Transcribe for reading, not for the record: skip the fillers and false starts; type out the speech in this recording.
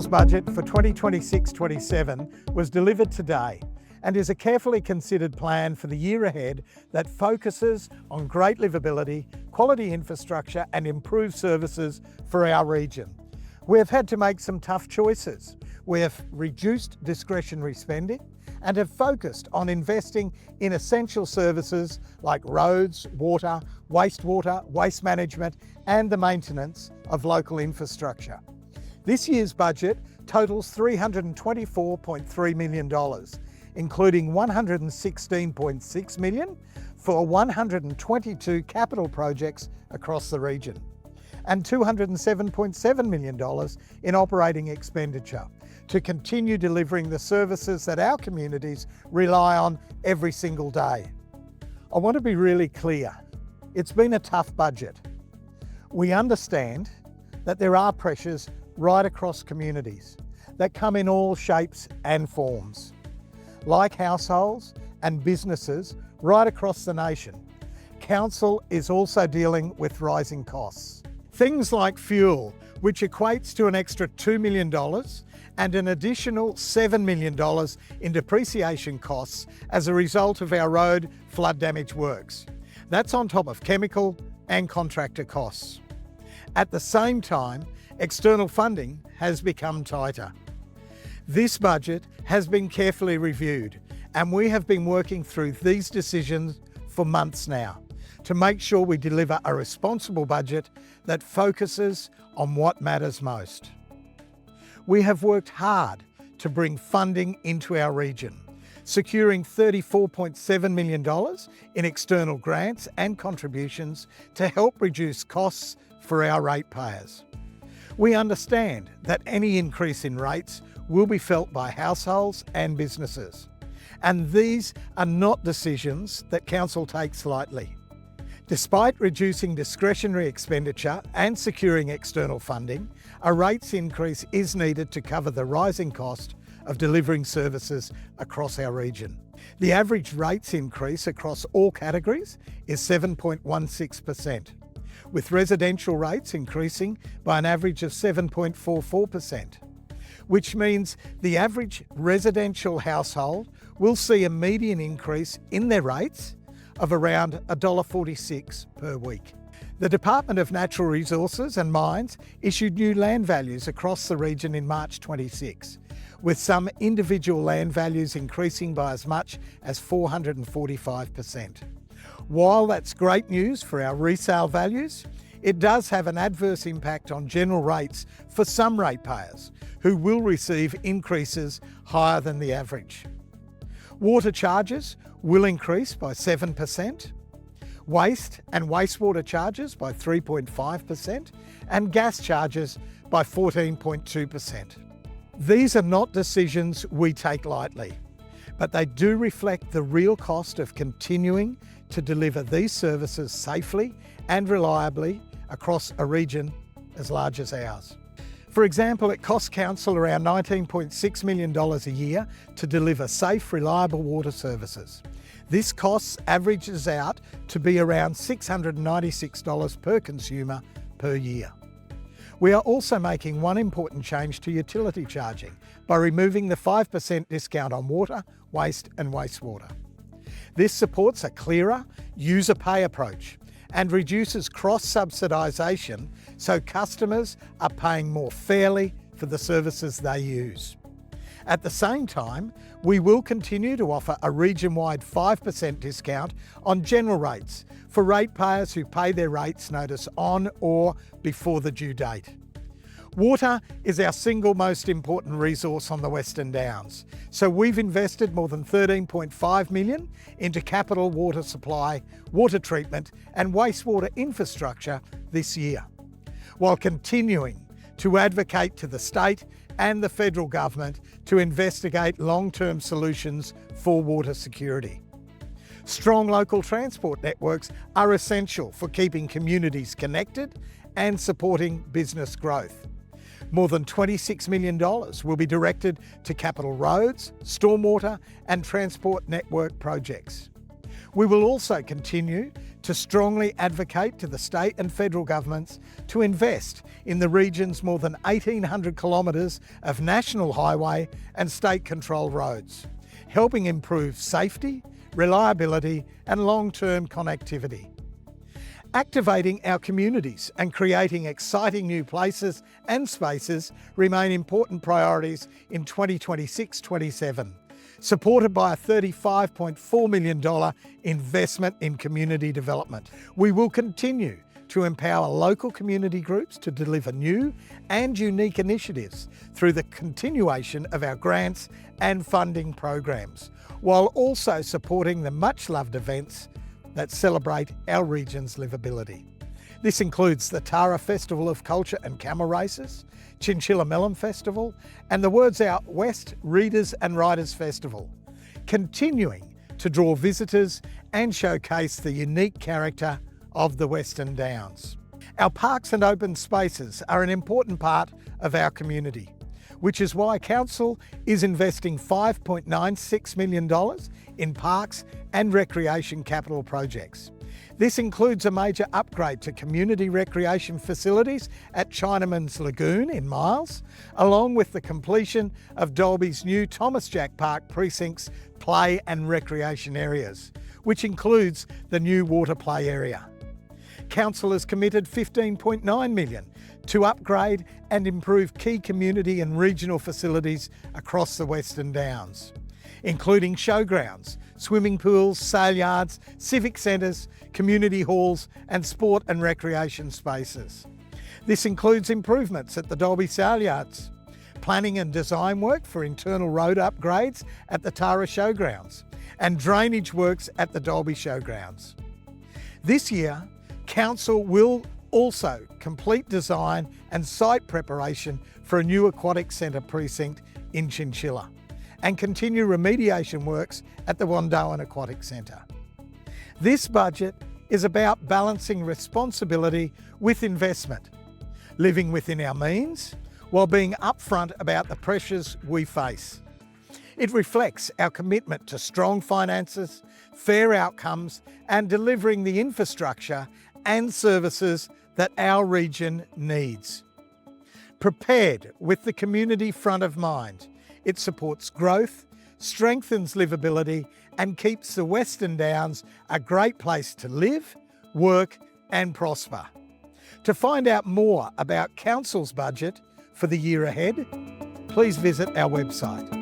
Council's budget for 2026-27 was delivered today and is a carefully considered plan for the year ahead that focuses on great livability, quality infrastructure and improved services for our region. We have had to make some tough choices. We have reduced discretionary spending and have focused on investing in essential services like roads, water, wastewater, waste management and the maintenance of local infrastructure. This year's budget totals $324.3 million, including $116.6 million for 122 capital projects across the region and $207.7 million in operating expenditure to continue delivering the services that our communities rely on every single day. I want to be really clear. It's been a tough budget. We understand that there are pressures right across communities that come in all shapes and forms. Like households and businesses right across the nation, Council is also dealing with rising costs. Things like fuel, which equates to an extra $2 million and an additional $7 million in depreciation costs as a result of our road flood damage works. That's on top of chemical and contractor costs. At the same time, external funding has become tighter. This budget has been carefully reviewed and we have been working through these decisions for months now to make sure we deliver a responsible budget that focuses on what matters most. We have worked hard to bring funding into our region, securing $34.7 million in external grants and contributions to help reduce costs for our ratepayers. We understand that any increase in rates will be felt by households and businesses, and these are not decisions that Council takes lightly. Despite reducing discretionary expenditure and securing external funding, a rates increase is needed to cover the rising cost of delivering services across our region. The average rates increase across all categories is 7.16%, with residential rates increasing by an average of 7.44%, which means the average residential household will see a median increase in their rates of around $1.46 per week. The Department of Natural Resources and Mines issued new land values across the region in March 26, with some individual land values increasing by as much as 445%. While that's great news for our resale values, it does have an adverse impact on general rates for some ratepayers who will receive increases higher than the average. Water charges will increase by 7%, waste and wastewater charges by 3.5%, and gas charges by 14.2%. These are not decisions we take lightly, but they do reflect the real cost of continuing to deliver these services safely and reliably across a region as large as ours. For example, it costs Council around $19.6 million a year to deliver safe, reliable water services. This cost averages out to be around $696 per consumer per year. We are also making one important change to utility charging by removing the 5% discount on water, waste and wastewater. This supports a clearer, user-pay approach and reduces cross-subsidisation so customers are paying more fairly for the services they use. At the same time, we will continue to offer a region-wide 5% discount on general rates for ratepayers who pay their rates notice on or before the due date. Water is our single most important resource on the Western Downs, so we've invested more than $13.5 million into capital water supply, water treatment and wastewater infrastructure this year, while continuing to advocate to the state and the federal government to investigate long-term solutions for water security. Strong local transport networks are essential for keeping communities connected and supporting business growth. More than $26 million will be directed to capital roads, stormwater and transport network projects. We will also continue to strongly advocate to the state and federal governments to invest in the region's more than 1,800 kilometres of national highway and state-controlled roads, helping improve safety, reliability and long-term connectivity. Activating our communities and creating exciting new places and spaces remain important priorities in 2026-27, supported by a $35.4 million investment in community development. We will continue to empower local community groups to deliver new and unique initiatives through the continuation of our grants and funding programs, while also supporting the much-loved events that celebrate our region's livability. This includes the Tara Festival of Culture and Camel Races, Chinchilla Melon Festival, and the Words Out West Readers and Writers Festival, continuing to draw visitors and showcase the unique character of the Western Downs. Our parks and open spaces are an important part of our community, which is why Council is investing $5.96 million in parks and recreation capital projects. This includes a major upgrade to community recreation facilities at Chinaman's Lagoon in Miles, along with the completion of Dalby's new Thomas Jack Park Precinct's play and recreation areas, which includes the new water play area. Council has committed $15.9 million to upgrade and improve key community and regional facilities across the Western Downs, including showgrounds, swimming pools, sale yards, civic centres, community halls and sport and recreation spaces. This includes improvements at the Dalby sale yards, planning and design work for internal road upgrades at the Tara Showgrounds and drainage works at the Dalby Showgrounds. This year, Council will also complete design and site preparation for a new aquatic centre precinct in Chinchilla and continue remediation works at the Wandoan Aquatic Centre. This budget is about balancing responsibility with investment, living within our means while being upfront about the pressures we face. It reflects our commitment to strong finances, fair outcomes and delivering the infrastructure and services that our region needs. Prepared with the community front of mind, it supports growth, strengthens livability and keeps the Western Downs a great place to live, work and prosper. To find out more about Council's budget for the year ahead, please visit our website.